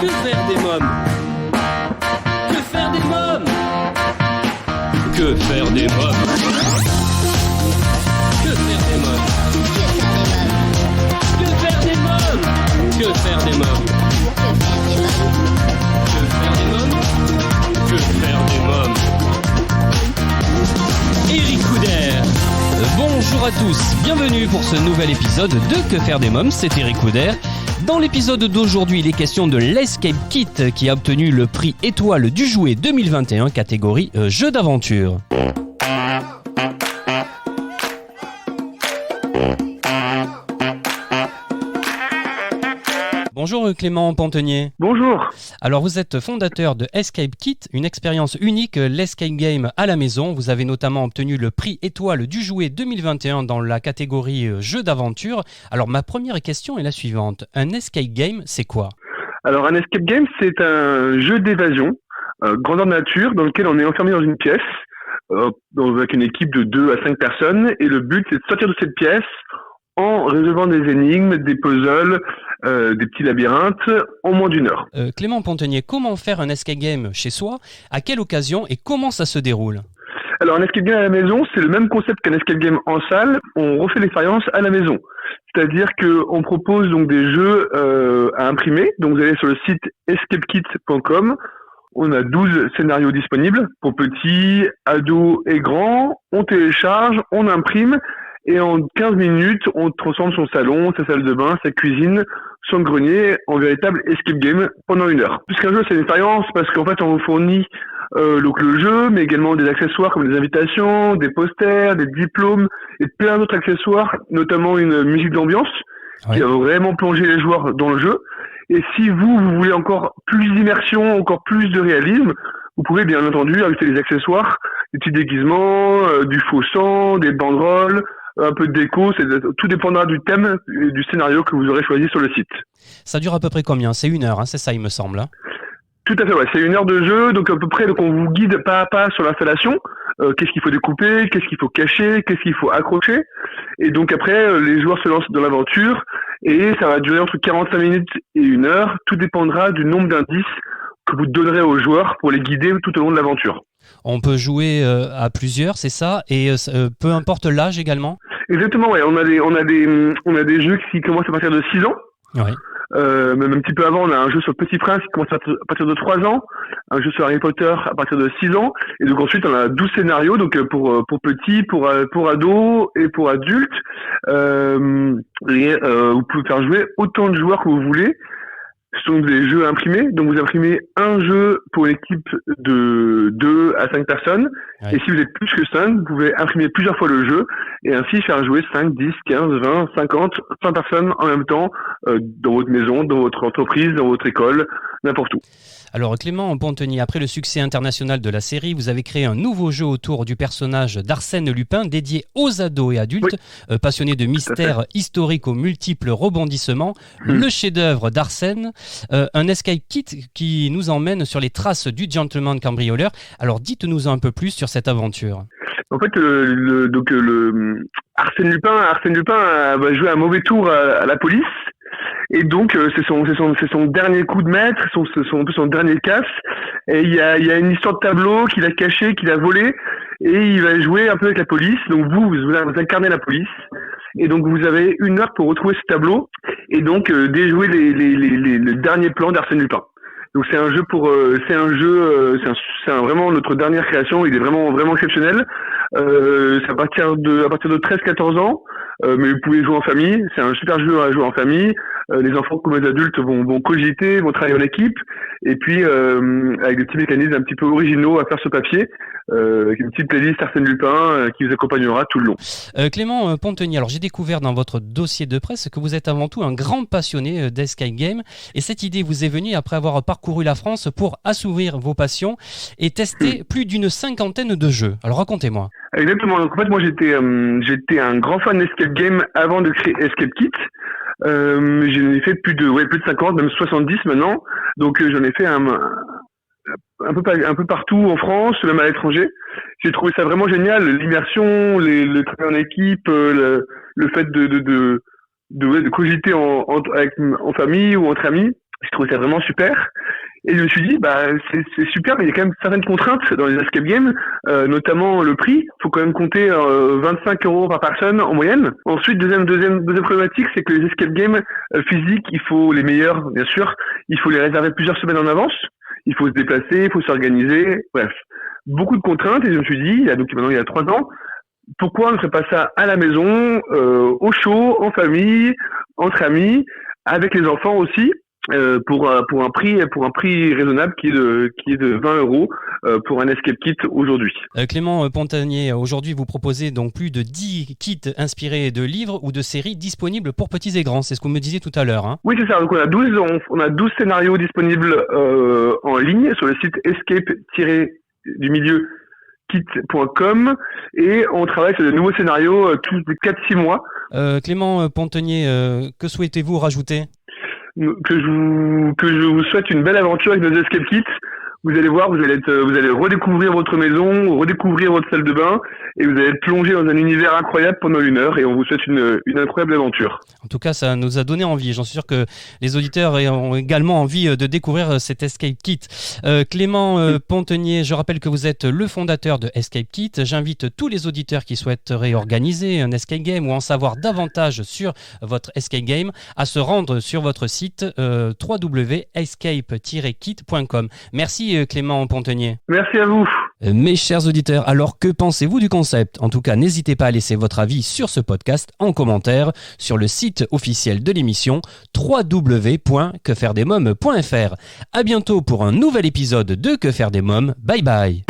Que faire des mômes? Que faire des mômes? Que faire des mômes? Que faire des mômes? Que faire des mômes? Que faire des mômes? Que faire des mômes? Que faire des mômes? Eric Couder. Bonjour à tous, bienvenue pour ce nouvel épisode de Que faire des mômes, c'est Eric Couder. Dans l'épisode d'aujourd'hui, il est question de l'Escape Kit qui a obtenu le prix Étoile du Jouet 2021 catégorie Jeux d'aventure. Bonjour Clément Pantenier. Bonjour. Alors vous êtes fondateur de Escape Kit, une expérience unique, l'escape game à la maison. Vous avez notamment obtenu le prix Étoile du Jouet 2021 dans la catégorie Jeux d'aventure. Alors ma première question est la suivante. Un escape game, c'est quoi? Alors un escape game, c'est un jeu d'évasion, grandeur nature, dans lequel on est enfermé dans une pièce, avec une équipe de 2 à 5 personnes. Et le but, c'est de sortir de cette pièce en résolvant des énigmes, des puzzles, des petits labyrinthes en moins d'1 heure. Clément Pantenier, comment faire un escape game chez soi? À quelle occasion et comment ça se déroule? Alors un escape game à la maison, c'est le même concept qu'un escape game en salle. On refait l'expérience à la maison. C'est-à-dire qu'on propose donc des jeux à imprimer. Donc vous allez sur le site escapekit.com. On a 12 scénarios disponibles pour petits, ados et grands. On télécharge, on imprime. Et en 15 minutes, on transforme son salon, sa salle de bain, sa cuisine, son grenier en véritable escape game pendant 1 heure. Puisqu'un jeu, c'est une expérience parce qu'en fait, on vous fournit donc le jeu, mais également des accessoires comme des invitations, des posters, des diplômes et plein d'autres accessoires, notamment une musique d'ambiance qui va vraiment plonger les joueurs dans le jeu. Et si vous voulez encore plus d'immersion, encore plus de réalisme, vous pouvez bien entendu ajouter des accessoires, des petits déguisements, du faux sang, des banderoles, un peu de déco, tout dépendra du thème et du scénario que vous aurez choisi sur le site. Ça dure à peu près combien? C'est 1 heure, hein, c'est ça il me semble. Hein. Tout à fait, ouais. C'est 1 heure de jeu, donc à peu près, donc on vous guide pas à pas sur l'installation. Qu'est-ce qu'il faut découper, qu'est-ce qu'il faut cacher, qu'est-ce qu'il faut accrocher. Et donc après, les joueurs se lancent dans l'aventure et ça va durer entre 45 minutes et 1 heure. Tout dépendra du nombre d'indices que vous donnerez aux joueurs pour les guider tout au long de l'aventure. On peut jouer à plusieurs, c'est ça, et peu importe l'âge également. Exactement, ouais. On a des jeux qui commencent à partir de 6 ans. Oui. Même un petit peu avant, on a un jeu sur le Petit Prince qui commence à partir de 3 ans, un jeu sur Harry Potter à partir de 6 ans, et donc ensuite on a 12 scénarios, donc pour petits, pour ados et pour adultes. Vous pouvez faire jouer autant de joueurs que vous voulez. Ce sont des jeux imprimés, donc vous imprimez un jeu pour une équipe de 2 à 5 personnes, et si vous êtes plus que 5, vous pouvez imprimer plusieurs fois le jeu, et ainsi faire jouer 5, 10, 15, 20, 50, 100 personnes en même temps, dans votre maison, dans votre entreprise, dans votre école, n'importe où. Alors Clément Pantenier, après le succès international de la série, vous avez créé un nouveau jeu autour du personnage d'Arsène Lupin dédié aux ados et adultes, passionnés de mystères historiques aux multiples rebondissements, le chef-d'œuvre d'Arsène, un escape kit qui nous emmène sur les traces du gentleman cambrioleur. Alors dites-nous un peu plus sur cette aventure. En fait, Arsène Lupin va jouer un mauvais tour à la police. Et donc c'est son dernier coup de maître, un peu son dernier casse. Et il y a une histoire de tableau qu'il a caché, qu'il a volé, et il va jouer un peu avec la police. Donc vous incarnez la police, et donc vous avez 1 heure pour retrouver ce tableau et donc déjouer le dernier plan d'Arsène Lupin. Donc c'est vraiment notre dernière création. Il est vraiment exceptionnel. C'est à partir de 13-14 ans, mais vous pouvez jouer en famille. C'est un super jeu à jouer en famille. Les enfants comme les adultes vont cogiter, vont travailler en équipe, et puis avec des petits mécanismes un petit peu originaux à faire sur papier, avec une petite playlist Arsène Lupin qui vous accompagnera tout le long. Clément Pantenier, alors j'ai découvert dans votre dossier de presse que vous êtes avant tout un grand passionné d'escape game, et cette idée vous est venue après avoir parcouru la France pour assouvir vos passions et tester plus d'une 50aine de jeux. Alors racontez-moi. Exactement. Donc en fait moi j'étais un grand fan d'escape game avant de créer Escape Kit. J'en ai fait plus de 50, même 70 maintenant. Donc j'en ai fait un peu partout en France, même à l'étranger. J'ai trouvé ça vraiment génial, l'immersion, le travail en équipe, le fait de cogiter en famille ou entre amis. J'ai trouvé ça vraiment super. Et je me suis dit, c'est super, mais il y a quand même certaines contraintes dans les escape games, notamment le prix. Faut quand même compter 25 € par personne en moyenne. Ensuite, deuxième problématique, c'est que les escape games physiques, il faut les meilleurs, bien sûr. Il faut les réserver plusieurs semaines en avance. Il faut se déplacer, il faut s'organiser. Bref, beaucoup de contraintes. Et je me suis dit, maintenant il y a 3 ans, pourquoi on ne ferait pas ça à la maison, au chaud, en famille, entre amis, avec les enfants aussi. Pour un prix raisonnable qui est de 20 € pour un escape kit aujourd'hui. Clément Pontagné, aujourd'hui vous proposez donc plus de 10 kits inspirés de livres ou de séries disponibles pour petits et grands, c'est ce que vous me disiez tout à l'heure. Hein. Oui, c'est ça. Donc on a 12 scénarios disponibles en ligne sur le site escape-kit.com et on travaille sur de nouveaux scénarios tous les 4-6 mois. Clément Pontagné, que souhaitez-vous rajouter ? Que je vous souhaite une belle aventure avec nos escape kits. Vous allez voir, vous allez redécouvrir votre maison, redécouvrir votre salle de bain, et vous allez être plongé dans un univers incroyable pendant 1 heure, et on vous souhaite une incroyable aventure. En tout cas, ça nous a donné envie. J'en suis sûr que les auditeurs ont également envie de découvrir cet Escape Kit. Clément Pontagné, je rappelle que vous êtes le fondateur de Escape Kit. J'invite tous les auditeurs qui souhaiteraient organiser un escape game ou en savoir davantage sur votre escape game à se rendre sur votre site www.escape-kit.com. Merci Clément Pontagné. Merci à vous. Mes chers auditeurs, alors que pensez-vous du concept ? En tout cas, n'hésitez pas à laisser votre avis sur ce podcast en commentaire sur le site officiel de l'émission www.quefairedesmoms.fr. À bientôt pour un nouvel épisode de Que faire des mômes. Bye bye.